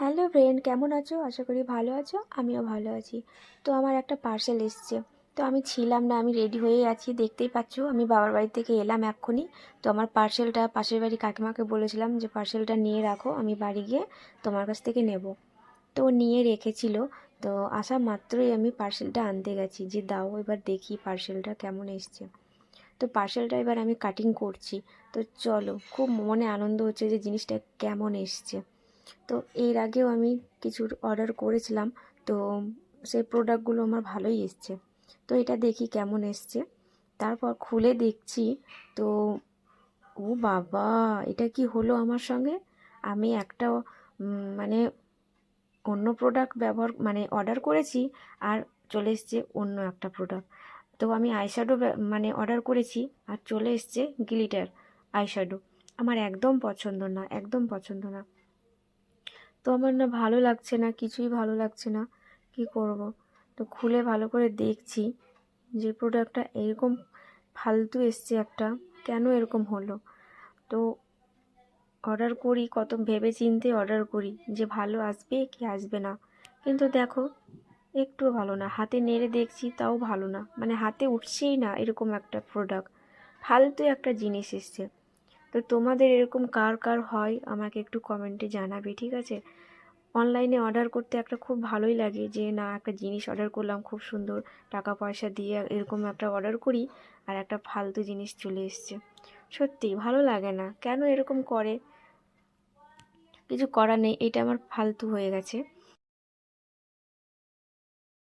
Hello friend, কেমন আছো? আশা করি ভালো আছো। আমিও ভালো আছি। তো আমার একটা পার্সেল এসছে। তো আমি ছিলাম না, আমি রেডি হয়ে আছি, দেখতেই পাচ্ছো। আমি বাবার বাড়ি থেকে এলাম এক্ষুনি। তো আমার পার্সেলটা পাশের বাড়ি কাকিমাকে বলেছিলাম যে পার্সেলটা নিয়ে রাখো, আমি বাড়ি গিয়ে তোমার কাছ থেকে নেব। তো ও নিয়ে রেখেছিল। তো আসা মাত্রই আমি পার্সেলটা আনতে গেছি যে দাও, এবার দেখি পার্সেলটা কেমন এসছে। তো পার্সেলটা এবার আমি কাটিং করছি। তো চলো, খুব মনে আনন্দ হচ্ছে যে জিনিসটা কেমন এসছে। তো এর আগেও আমি কিছু অর্ডার করেছিলাম। তো সেই প্রোডাক্টগুলো আমার ভালোই এসছে। তো এটা দেখি কেমন এসছে। তারপর খুলে দেখছি। তো ও বাবা, এটা কি হলো আমার সঙ্গে! আমি একটা মানে অন্য প্রোডাক্ট অর্ডার করেছি, আর চলে এসছে অন্য একটা প্রোডাক্ট। তো আমি আইশ্যাডো অর্ডার করেছি, আর চলে এসছে গ্লিটার আইশ্যাডো। আমার একদম পছন্দ না, একদম পছন্দ না। তো আমার না ভালো লাগছে না, কিছুই ভালো লাগছে না। কি করব? তো খুলে ভালো করে দেখছি যে প্রোডাক্টটা এরকম ফালতু এসছে একটা। কেন এরকম হলো? তো অর্ডার করি, কত ভেবে চিন্তে অর্ডার করি যে ভালো আসবে কি আসবে না। কিন্তু দেখো, একটুও ভালো না। হাতে নেড়ে দেখছি, তাও ভালো না, হাতে উঠছেই না এরকম একটা প্রোডাক্ট। ফালতু একটা জিনিস এসছে। তো তোমাদের এরকম কার কার হয় আমাকে একটু কমেন্টে জানাবে, ঠিক আছে? অনলাইনে অর্ডার করতে একটা খুব ভালোই লাগে যে না, একটা জিনিস অর্ডার করলাম খুব সুন্দর, টাকা পয়সা দিয়ে এরকম একটা অর্ডার করি, আর একটা ফালতু জিনিস চলে এসছে। সত্যি ভালো লাগে না, কেন এরকম করে? কিছু করার নেই, এটা আমার ফালতু হয়ে গেছে।